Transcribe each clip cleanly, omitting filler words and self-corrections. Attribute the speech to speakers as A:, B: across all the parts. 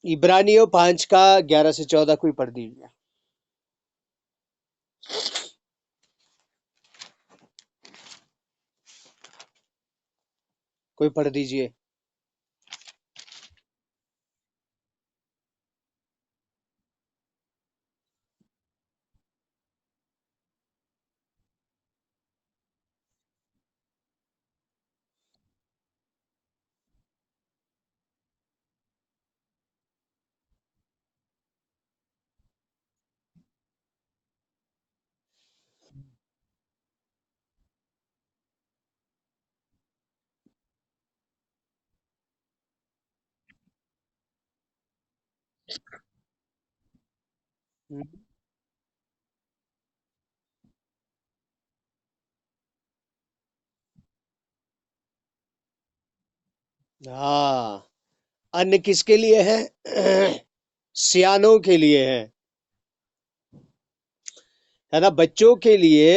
A: इब्रानियों 5 का 11 से 14 कोई पढ़ दीजिए। कोई पढ़ दीजिए। हम्म, हाँ, अन्न किसके लिए है? सियानों के लिए है ना, बच्चों के लिए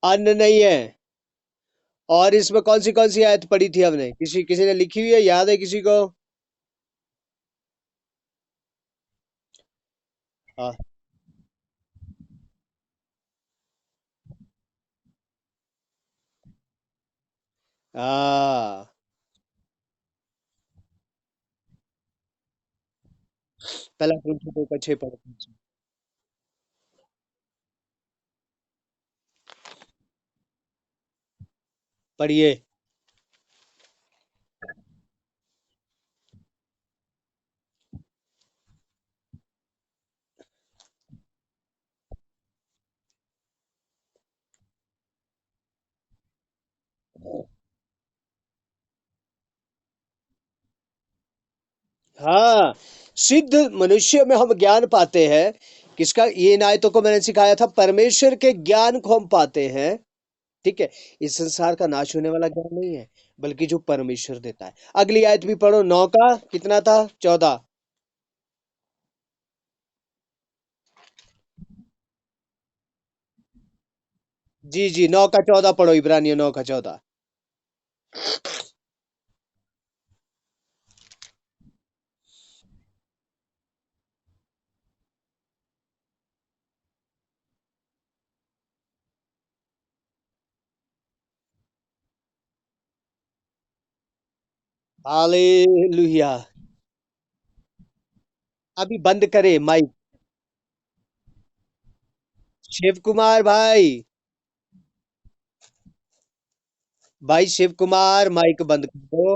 A: अन्न नहीं है। और इसमें कौन सी आयत पढ़ी थी हमने? किसी ने लिखी हुई है, याद है किसी को? हाँ, हाँ, पहला कुरिन्थियों 2 का 6 पढ़ दीजिए। पढ़िए। हाँ, सिद्ध मनुष्य में हम ज्ञान पाते हैं। किसका? ये इन आयतों को मैंने सिखाया था, परमेश्वर के ज्ञान को हम पाते हैं। ठीक है। इस संसार का नाश होने वाला ज्ञान नहीं है, बल्कि जो परमेश्वर देता है। अगली आयत भी पढ़ो, 9 का कितना था? 14। जी जी, 9 का 14 पढ़ो, इब्रानियों 9 का 14। हालेलुया। अभी बंद करे माइक। शिव कुमार भाई, भाई शिव कुमार माइक बंद कर दो।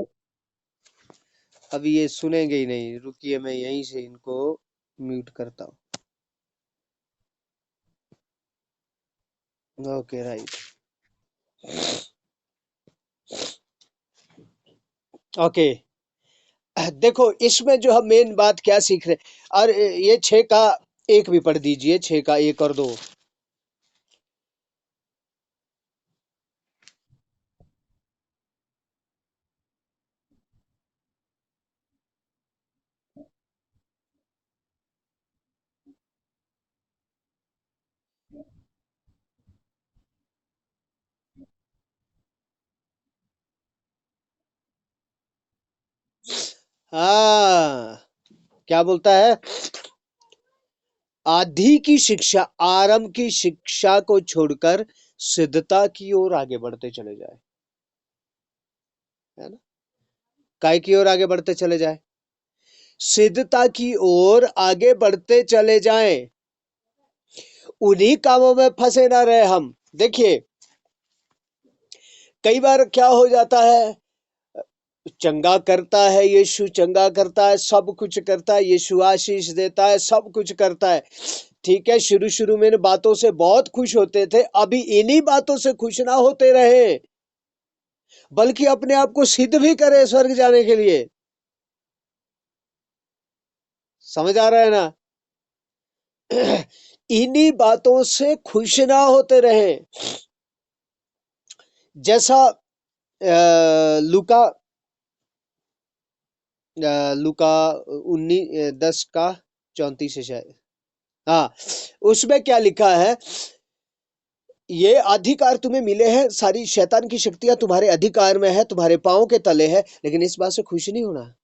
A: अभी ये सुनेंगे ही नहीं, रुकिए मैं यहीं से इनको म्यूट करता हूँ। Okay right. ओके, देखो इसमें जो हम मेन बात क्या सीख रहे, और ये 6 का 1 भी पढ़ दीजिए, 6 का 1 और 2। हाँ, क्या बोलता है? आदि की शिक्षा, आरंभ की शिक्षा को छोड़कर सिद्धता की ओर आगे बढ़ते चले जाए। है ना? काय की ओर आगे बढ़ते चले जाए? सिद्धता की ओर आगे बढ़ते चले जाएं। उन्हीं कामों में फंसे ना रहे हम। देखिए, कई बार क्या हो जाता है, चंगा करता है यीशु, चंगा करता है, सब कुछ करता है यीशु, आशीष देता है, सब कुछ करता है। ठीक है, शुरू शुरू में इन बातों से बहुत खुश होते थे, अभी इन्हीं बातों से खुश ना होते रहे, बल्कि अपने आप को सिद्ध भी करे स्वर्ग जाने के लिए। समझ आ रहा है ना? इन्हीं बातों से खुश ना होते रहे। जैसा लूका, लूका 19 10 का 34 है शायद। हाँ, उसमें क्या लिखा है? ये अधिकार तुम्हें मिले हैं, सारी शैतान की शक्तियां तुम्हारे अधिकार में है, तुम्हारे पांव के तले है, लेकिन इस बात से खुश नहीं होना।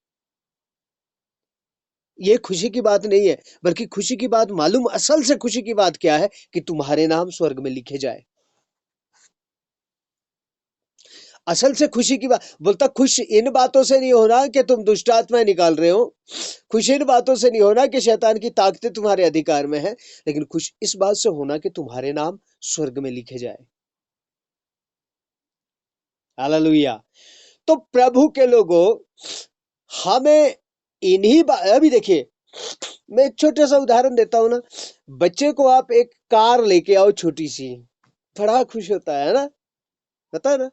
A: ये खुशी की बात नहीं है, बल्कि खुशी की बात मालूम, असल से खुशी की बात क्या है कि तुम्हारे नाम स्वर्ग में लिखे जाए। असल से खुशी की बात बोलता, खुश इन बातों से नहीं होना कि तुम दुष्ट आत्माएं निकाल रहे हो, खुश इन बातों से नहीं होना कि शैतान की ताकतें तुम्हारे अधिकार में है, लेकिन खुश इस बात से होना कि तुम्हारे नाम स्वर्ग में लिखे जाए। हालेलुया। तो प्रभु के लोगों, हमें अभी देखिए, मैं एक छोटा सा उदाहरण देता हूं ना। बच्चे को आप एक कार लेके आओ छोटी सी, बड़ा खुश होता है ना, पता है ना।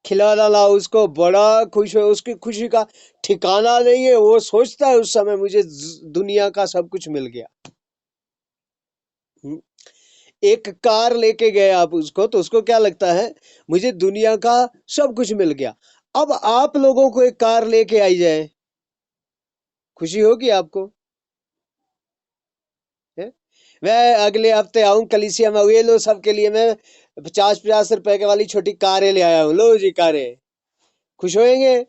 A: खिलौना लाओ उसको, बड़ा खुश हो, उसकी खुशी का ठिकाना नहीं है। वो सोचता है उस समय मुझे दुनिया का सब कुछ मिल गया। एक कार लेके गए आप उसको, तो उसको क्या लगता है, मुझे दुनिया का सब कुछ मिल गया। अब आप लोगों को एक कार लेके आई जाए, खुशी होगी आपको? है? मैं अगले हफ्ते आऊं कलीसिया में, ये लो सबके लिए मैं 50-50 रुपए के वाली छोटी कारें ले आया हूं, लो जी कारें। खुश होएंगे?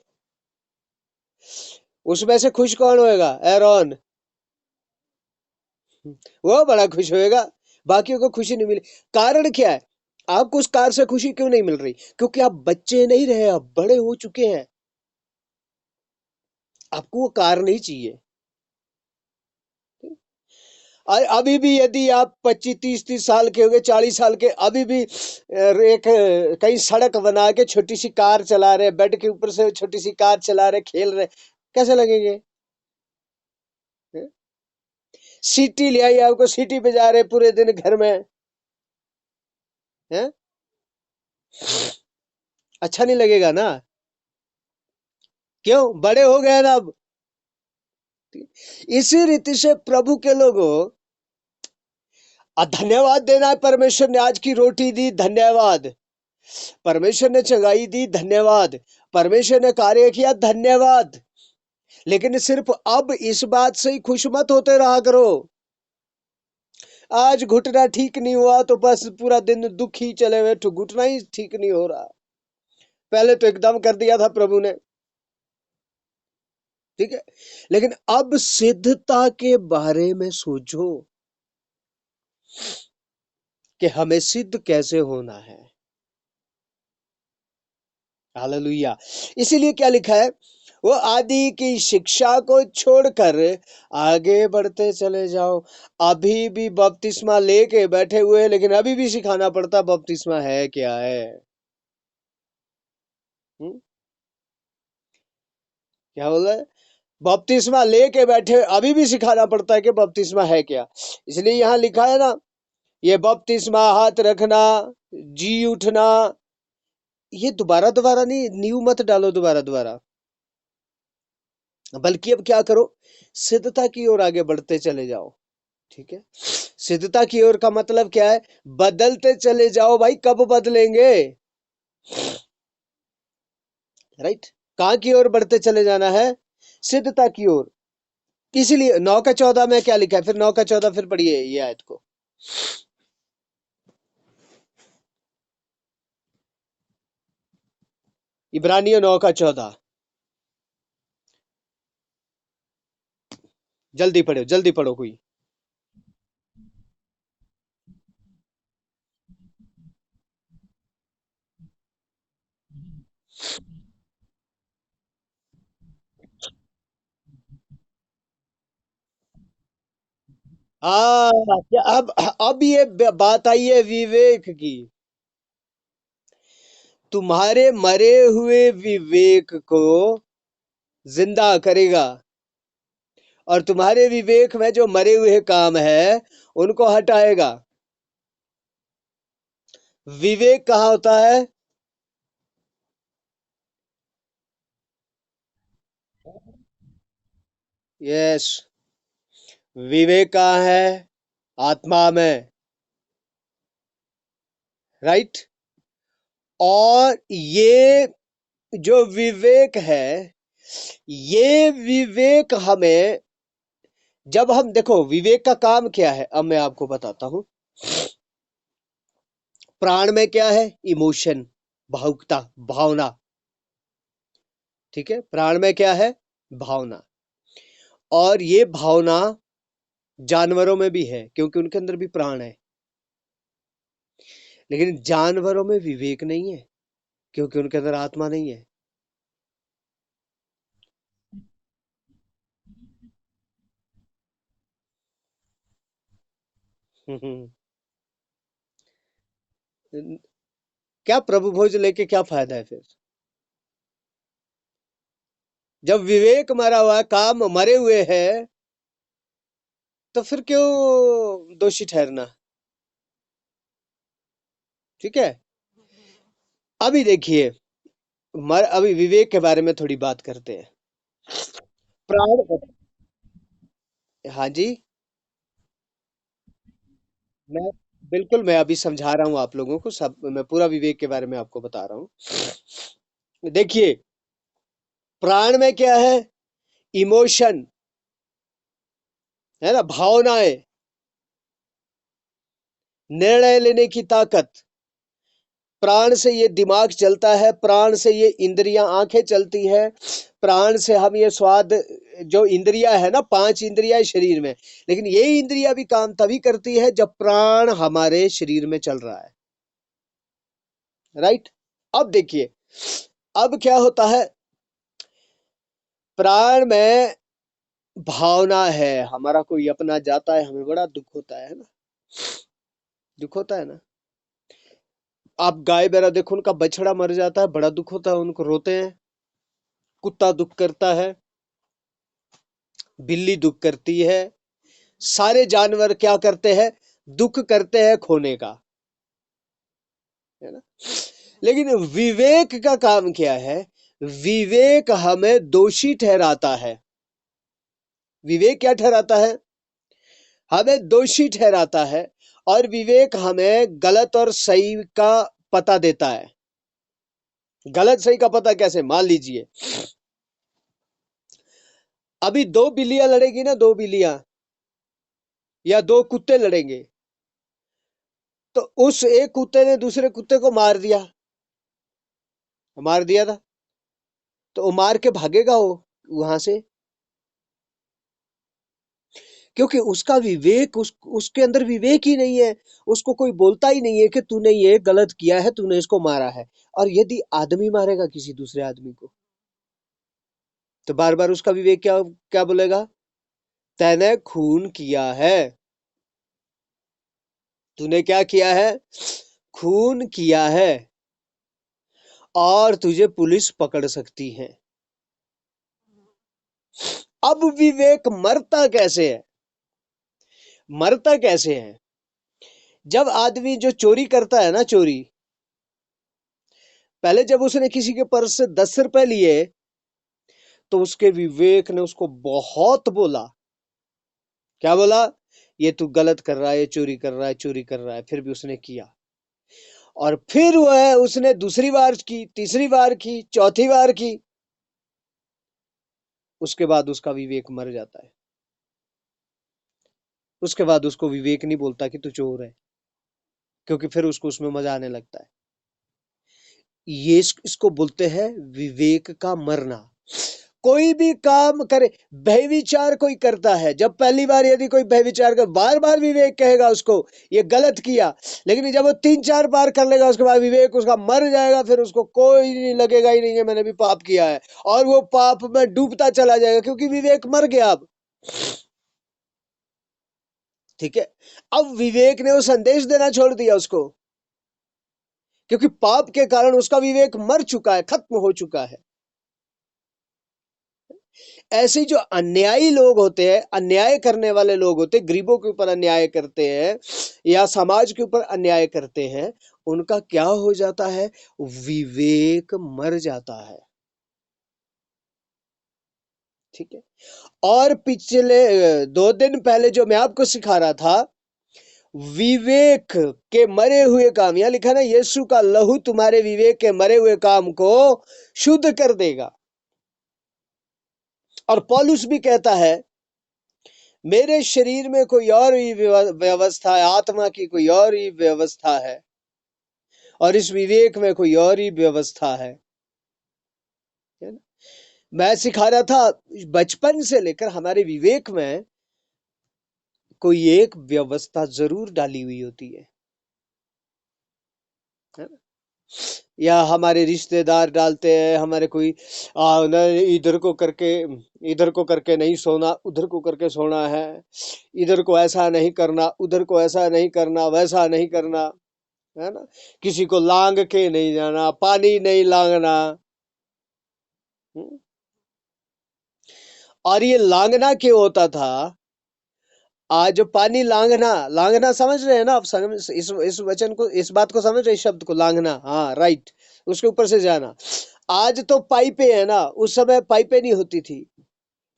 A: उसमें से खुश कौन होएगा? एरॉन, वो बड़ा खुश होएगा। बाकियों को खुशी नहीं मिली। कारण क्या है? आपको उस कार से खुशी क्यों नहीं मिल रही? क्योंकि आप बच्चे नहीं रहे, आप बड़े हो चुके हैं। आपको वो कार नहीं चाहिए। और अभी भी यदि आप 25-30-30 साल के हो गए, 40 साल के, अभी भी एक कहीं सड़क बना के छोटी सी कार चला रहे, बेड के ऊपर से छोटी सी कार चला रहे, खेल रहे, कैसे लगेंगे? सीटी ले आई, आपको सीटी पे जा रहे पूरे दिन घर में, है? अच्छा नहीं लगेगा ना। क्यों? बड़े हो गए ना अब। इसी रीति से प्रभु के लोगों, धन्यवाद देना है। परमेश्वर ने आज की रोटी दी, धन्यवाद। परमेश्वर ने चंगाई दी, धन्यवाद। परमेश्वर ने कार्य किया, धन्यवाद। लेकिन सिर्फ अब इस बात से ही खुश मत होते रहा करो। आज घुटना ठीक नहीं हुआ तो बस पूरा दिन दुखी चले हुए, तो घुटना ही ठीक नहीं हो रहा। पहले तो एकदम कर दिया था प्रभु ने, ठीक है, लेकिन अब सिद्धता के बारे में सोचो कि हमें सिद्ध कैसे होना है। हालेलुया। इसीलिए क्या लिखा है, वो आदि की शिक्षा को छोड़कर आगे बढ़ते चले जाओ। अभी भी बपतिस्मा लेके बैठे हुए हैं, लेकिन अभी भी सिखाना पड़ता बपतिस्मा है क्या है। क्या बोल रहा है? बपतिस्मा लेके बैठे, अभी भी सिखाना पड़ता है कि बपतिस्मा है क्या। इसलिए यहां लिखा है ना, ये बपतिस्मा, हाथ रखना, जी उठना, ये दोबारा दोबारा नहीं, न्यू मत डालो दोबारा दोबारा, बल्कि अब क्या करो, सिद्धता की ओर आगे बढ़ते चले जाओ। ठीक है, सिद्धता की ओर का मतलब क्या है? बदलते चले जाओ भाई। कब बदलेंगे? राइट। कहां की ओर बढ़ते चले जाना है? सिद्धता की ओर। इसीलिए 9 का 14 में क्या लिखा है? फिर 9 का 14 फिर पढ़िए ये आयत को। इब्रानियों 9 का 14, जल्दी पढ़ो, जल्दी पढ़ो कोई। हाँ, अब ये बात आई है विवेक की। तुम्हारे मरे हुए विवेक को जिंदा करेगा, और तुम्हारे विवेक में जो मरे हुए काम है उनको हटाएगा। विवेक कहाँ होता है? यस, विवेक कहाँ है? आत्मा में। राइट। और ये जो विवेक है, ये विवेक हमें, जब हम देखो विवेक का काम क्या है, अब मैं आपको बताता हूं। प्राण में क्या है? इमोशन, भावुकता, भावना। ठीक है, प्राण में क्या है? भावना। और ये भावना जानवरों में भी है, क्योंकि उनके अंदर भी प्राण है। लेकिन जानवरों में विवेक नहीं है, क्योंकि उनके अंदर आत्मा नहीं है। क्या प्रभु भोज लेके क्या फायदा है फिर? जब विवेक मरा हुआ है, काम मरे हुए हैं, तो फिर क्यों दोषी ठहरना? ठीक है। अभी देखिए, अभी विवेक के बारे में थोड़ी बात करते हैं। प्राण, हाँ जी, मैं बिल्कुल, मैं अभी समझा रहा हूँ आप लोगों को, सब मैं पूरा विवेक के बारे में आपको बता रहा हूँ। देखिए, प्राण में क्या है? इमोशन, है ना, भावनाएं, निर्णय लेने की ताकत। प्राण से ये दिमाग चलता है, प्राण से ये इंद्रियां, आंखें चलती है, प्राण से हम ये स्वाद, जो इंद्रियां है ना, 5 इंद्रियां है शरीर में, लेकिन ये इंद्रियां भी काम तभी करती है जब प्राण हमारे शरीर में चल रहा है। राइट। अब देखिए, अब क्या होता है? प्राण में भावना है, हमारा कोई अपना जाता है, हमें बड़ा दुख होता है ना? दुख होता है ना? आप गाय बेरा देखो, उनका बछड़ा मर जाता है, बड़ा दुख होता है, उनको रोते हैं। कुत्ता दुख करता है, बिल्ली दुख करती है, सारे जानवर क्या करते हैं? दुख करते हैं खोने का, है ना? लेकिन विवेक का काम क्या है? विवेक हमें दोषी ठहराता है। विवेक क्या ठहराता है? हमें दोषी ठहराता है। और विवेक हमें गलत और सही का पता देता है। गलत सही का पता कैसे? मान लीजिए, अभी 2 बिल्लियां लड़ेगी ना, 2 बिल्लियां या 2 कुत्ते लड़ेंगे, तो उस एक कुत्ते ने दूसरे कुत्ते को मार दिया, मार दिया था, तो वो मार के भागेगा वो वहां से, क्योंकि उसका विवेक, उसके अंदर विवेक ही नहीं है। उसको कोई बोलता ही नहीं है कि तूने ये गलत किया है, तूने इसको मारा है। और यदि आदमी मारेगा किसी दूसरे आदमी को, तो बार बार उसका विवेक क्या क्या बोलेगा? तैने खून किया है, तूने क्या किया है? खून किया है, और तुझे पुलिस पकड़ सकती है। अब विवेक मरता कैसे है? मरता कैसे है? जब आदमी जो चोरी करता है ना, चोरी, पहले जब उसने किसी के पर्स से 10 रुपए लिए, तो उसके विवेक ने उसको बहुत बोला। क्या बोला? ये तू गलत कर रहा है, ये चोरी कर रहा है, चोरी कर रहा है, फिर भी उसने किया। और फिर वह उसने दूसरी बार की, तीसरी बार की, चौथी बार की, उसके बाद उसका विवेक मर जाता है। उसके बाद उसको विवेक नहीं बोलता कि तू चोर है, क्योंकि फिर उसको उसमें मजा आने लगता है। ये इसको बोलते हैं विवेक का मरना। कोई भी काम करे, व्यभिचार कोई करता है, जब पहली बार यदि कोई व्यभिचार कर, बार बार विवेक कहेगा उसको ये गलत किया, लेकिन जब वो 3-4 बार कर लेगा, उसके बाद विवेक उसका मर जाएगा, फिर उसको कोई नहीं लगेगा ही नहीं है मैंने भी पाप किया है, और वो पाप में डूबता चला जाएगा, क्योंकि विवेक मर गया अब। ठीक है। अब विवेक ने वो संदेश देना छोड़ दिया उसको, क्योंकि पाप के कारण उसका विवेक मर चुका है, खत्म हो चुका है। ऐसे जो अन्यायी लोग होते हैं, अन्याय करने वाले लोग होते हैं, गरीबों के ऊपर अन्याय करते हैं या समाज के ऊपर अन्याय करते हैं, उनका क्या हो जाता है? विवेक मर जाता है। ठीक है। और पिछले 2 दिन पहले जो मैं आपको सिखा रहा था, विवेक के मरे हुए काम, यहां लिखा ना, यीशु का लहू तुम्हारे विवेक के मरे हुए काम को शुद्ध कर देगा। और पौलुस भी कहता है, मेरे शरीर में कोई और ही व्यवस्था है, आत्मा की कोई और ही व्यवस्था है, और इस विवेक में कोई और ही व्यवस्था है ना? मैं सिखा रहा था, बचपन से लेकर हमारे विवेक में कोई एक व्यवस्था जरूर डाली हुई होती है ना? या हमारे रिश्तेदार डालते हैं, हमारे कोई ना, इधर को करके नहीं सोना, उधर को करके सोना है, इधर को ऐसा नहीं करना, उधर को ऐसा नहीं करना, वैसा नहीं करना, है ना? किसी को लांग के नहीं जाना, पानी नहीं लांगना। हम्म? और ये लांगना क्यों होता था? आज जो पानी लांगना, लांगना समझ रहे हैं ना आप? समझ इस वचन को, इस बात को समझ रहे हैं, इस शब्द को लांगना? हाँ, राइट। उसके ऊपर से जाना। आज तो पाइपें है ना, उस समय पाइपें नहीं होती थी,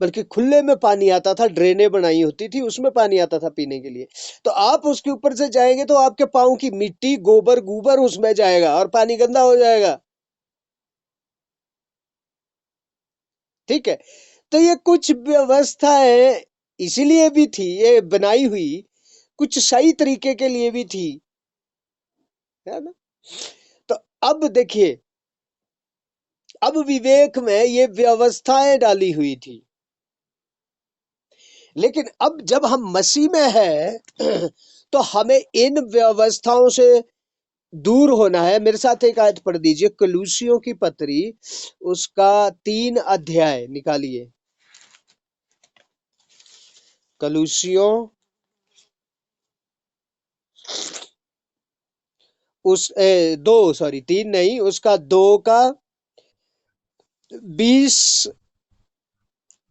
A: बल्कि खुले में पानी आता था, ड्रेनें बनाई होती थी, उसमें पानी आता था पीने के लिए। तो आप उसके ऊपर से जाएंगे तो आपके पाँव की मिट्टी, गोबर गोबर उसमें जाएगा और पानी गंदा हो जाएगा। ठीक है? तो ये कुछ व्यवस्थाएं इसीलिए भी थी, ये बनाई हुई कुछ सही तरीके के लिए भी थी, है ना? तो अब देखिए, अब विवेक में ये व्यवस्थाएं डाली हुई थी, लेकिन अब जब हम मसीह में हैं तो हमें इन व्यवस्थाओं से दूर होना है। मेरे साथ एक आयत पढ़ दीजिए, कलूसियों की पत्री, उसका 3 अध्याय निकालिए। कलूसियों, दो, सॉरी 3 नहीं, उसका 2 का 20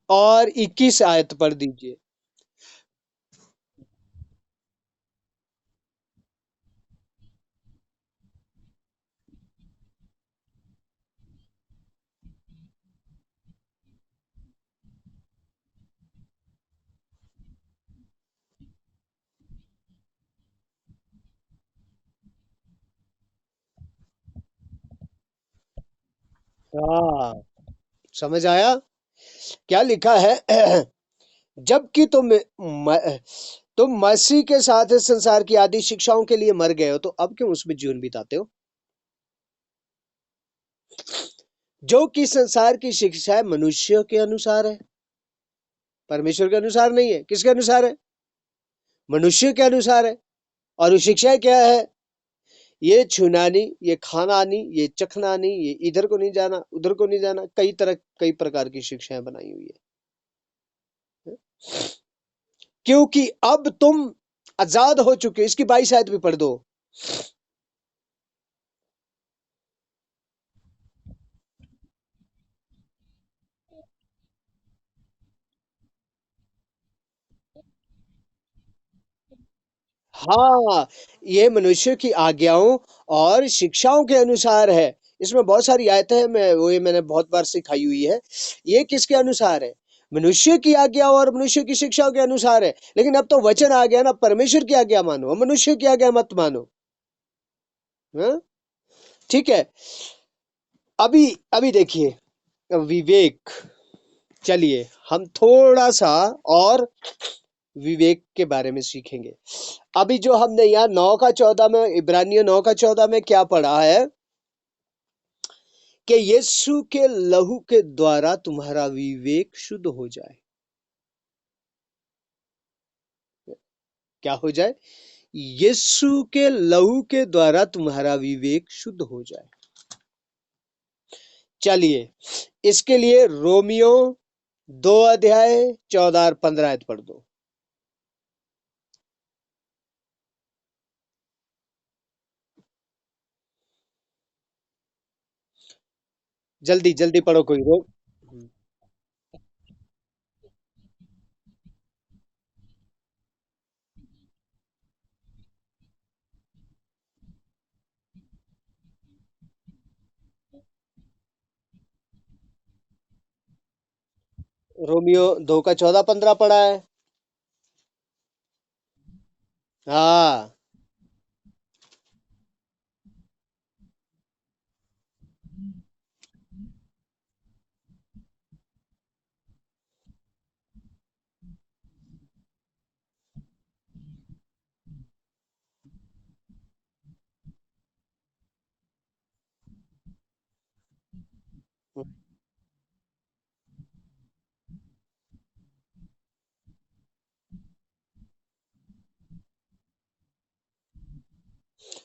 A: और 21 आयत पढ़ दीजिए। हाँ, समझ आया? क्या लिखा है? जबकि तुम मसीह के साथ इस संसार की आदि शिक्षाओं के लिए मर गए हो, तो अब क्यों उसमें जीवन बिताते हो? जो कि संसार की शिक्षा है, मनुष्य के अनुसार है, परमेश्वर के अनुसार नहीं है। किसके अनुसार है? मनुष्य के अनुसार है। और वो शिक्षा क्या है? ये छूना नहीं, ये खाना नहीं, ये चखना नहीं, ये इधर को नहीं जाना, उधर को नहीं जाना, कई प्रकार की शिक्षाएं बनाई हुई है। क्योंकि अब तुम आजाद हो चुके हो। इसकी 22 आयत भी पढ़ दो। हाँ, ये मनुष्य की आज्ञाओं और शिक्षाओं के अनुसार है। इसमें बहुत सारी आयतें हैं, मैंने बहुत बार सिखाई हुई है। ये किसके अनुसार है? मनुष्य की आज्ञाओं और मनुष्य की शिक्षाओं के अनुसार है। लेकिन अब तो वचन आ गया ना, परमेश्वर की आज्ञा मानो, मनुष्य की आज्ञा मत मानो। हाँ? ठीक है। अभी अभी देखिए, विवेक, चलिए हम थोड़ा सा और विवेक के बारे में सीखेंगे। अभी जो हमने यहाँ 9 का 14 में, इब्रानियों 9 का 14 में क्या पढ़ा है कि यीशु के लहू के द्वारा तुम्हारा विवेक शुद्ध हो जाए। क्या हो जाए? यीशु के लहू के द्वारा तुम्हारा विवेक शुद्ध हो जाए। चलिए, इसके लिए रोमियो 2 अध्याय 14 और 15 आयत पढ़ दो। जल्दी जल्दी पढ़ो, कोई रो। रोमियो 2 का 14 15 पढ़ा है। हाँ।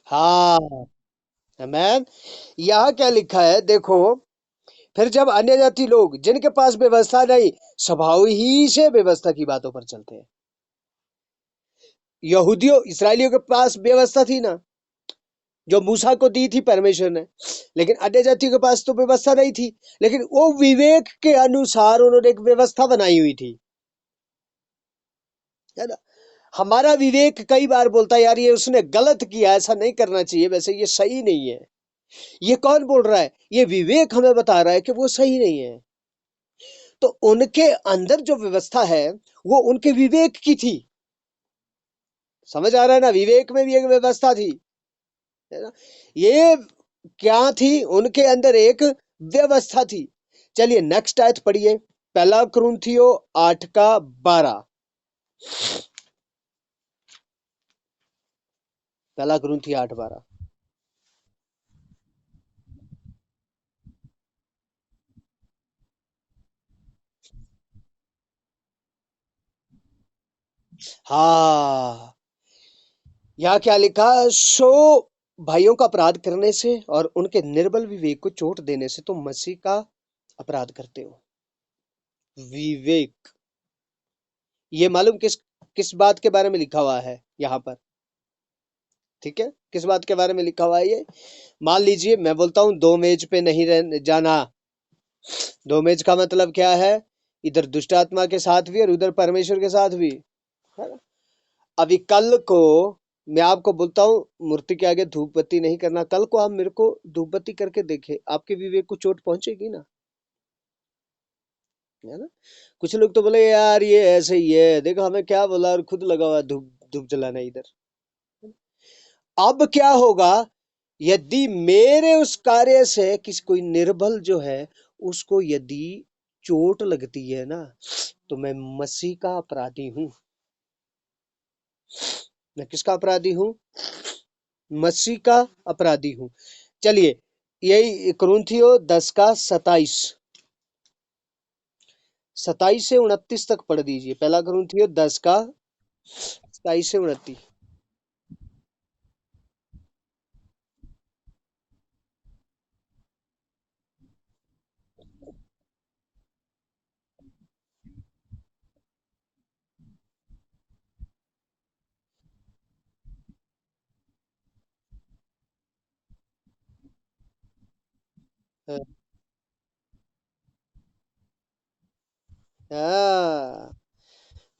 A: हाँ, आमेन। यहाँ क्या लिखा है देखो, फिर जब अन्य जाति लोग जिनके पास व्यवस्था नहीं, स्वभाव ही से व्यवस्था की बातों पर चलते हैं। यहूदियों इसराइलियों के पास व्यवस्था थी ना, जो मूसा को दी थी परमेश्वर ने, लेकिन अन्य जातियों के पास तो व्यवस्था नहीं थी, लेकिन वो विवेक के अनुसार उन्होंने एक व्यवस्था बनाई हुई थी, है ना। हमारा विवेक कई बार बोलता है यार ये उसने गलत किया, ऐसा नहीं करना चाहिए, वैसे ये सही नहीं है। ये कौन बोल रहा है? ये विवेक हमें बता रहा है कि वो सही नहीं है। तो उनके अंदर जो व्यवस्था है वो उनके विवेक की थी। समझ आ रहा है ना, विवेक में भी एक व्यवस्था थी, है ना। ये क्या थी? उनके अंदर एक व्यवस्था थी। चलिए नेक्स्ट आयत पढ़िए, पहला कुरिन्थियों 8 का 12। पहला कुरिन्थियों 8:12। हाँ, यहाँ क्या लिखा? सो भाइयों का अपराध करने से और उनके निर्बल विवेक को चोट देने से तुम मसीह का अपराध करते हो। विवेक, ये मालूम किस किस बात के बारे में लिखा हुआ है यहाँ पर? ठीक है, किस बात के बारे में लिखा हुआ है ये? मान लीजिए मैं बोलता हूँ दो मेज पे नहीं जाना। दो मेज का मतलब क्या है? इधर दुष्ट आत्मा के साथ भी और उधर परमेश्वर के साथ भी, है ना। अभी कल को मैं आपको बोलता हूँ मूर्ति के आगे धूप बत्ती नहीं करना, कल को आप मेरे को धूप बत्ती करके देखे, आपके विवेक को चोट पहुंचेगी ना, है ना। कुछ लोग तो बोले यार ये ऐसे ही है, देखो हमें क्या बोला, और खुद लगा हुआ धूप धूप जलाना इधर। अब क्या होगा यदि मेरे उस कार्य से किसी कोई निर्बल जो है उसको यदि चोट लगती है ना, तो मैं मसीह का अपराधी हूं। मैं किसका अपराधी हूं? मसीह का अपराधी हूं। चलिए यही कुरिन्थियों 10 का 27, 27 से 29 तक पढ़ दीजिए। पहला कुरिन्थियों 10 का 27 से 29। हाँ,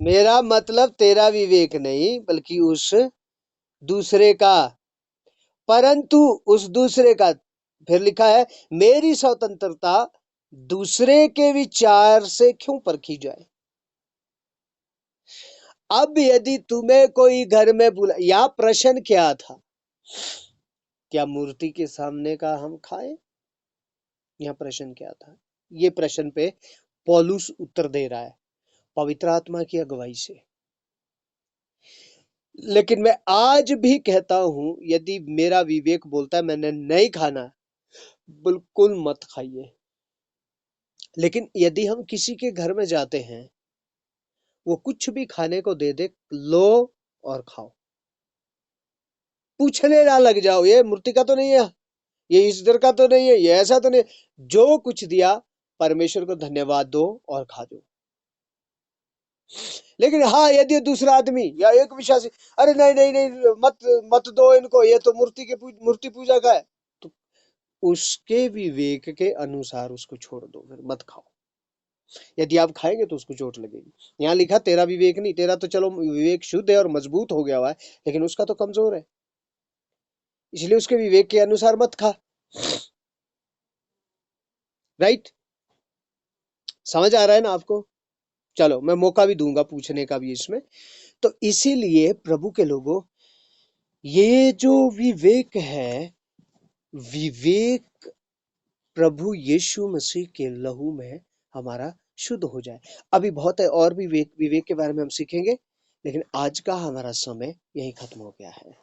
A: मेरा मतलब तेरा विवेक नहीं बल्कि उस दूसरे का, परंतु उस दूसरे का, फिर लिखा है मेरी स्वतंत्रता दूसरे के विचार से क्यों परखी जाए। अब यदि तुम्हें कोई घर में बुला, या प्रश्न क्या था? क्या मूर्ति के सामने का हम खाएं? यह प्रश्न क्या था? ये प्रश्न पे पौलुस उत्तर दे रहा है पवित्र आत्मा की अगुवाई से। लेकिन मैं आज भी कहता हूं यदि मेरा विवेक बोलता है मैंने नहीं खाना, बिल्कुल मत खाइए। लेकिन यदि हम किसी के घर में जाते हैं, वो कुछ भी खाने को दे दे, लो और खाओ, पूछने ना लग जाओ ये मूर्ति का तो नहीं है, ये ईश्वर का तो नहीं है, ये ऐसा तो नहीं। जो कुछ दिया परमेश्वर को धन्यवाद दो और खा दो। लेकिन हाँ यदि दूसरा आदमी या एक विश्वासी, अरे नहीं नहीं नहीं मत मत दो इनको, ये तो मूर्ति पूजा का है, तो उसके विवेक के अनुसार उसको छोड़ दो, फिर मत खाओ। यदि आप खाएंगे तो उसको चोट लगेगी। यहाँ लिखा तेरा विवेक नहीं, तेरा तो चलो विवेक शुद्ध है और मजबूत हो गया हुआ है, लेकिन उसका तो कमजोर है, इसलिए उसके विवेक के अनुसार मत खा। राइट? समझ आ रहा है ना आपको? चलो मैं मौका भी दूंगा पूछने का भी इसमें। तो इसीलिए प्रभु के लोगों, ये जो विवेक है, विवेक प्रभु यीशु मसीह के लहू में हमारा शुद्ध हो जाए। अभी बहुत है और भी विवेक विवेक के बारे में हम सीखेंगे, लेकिन आज का हमारा समय यही खत्म हो गया है।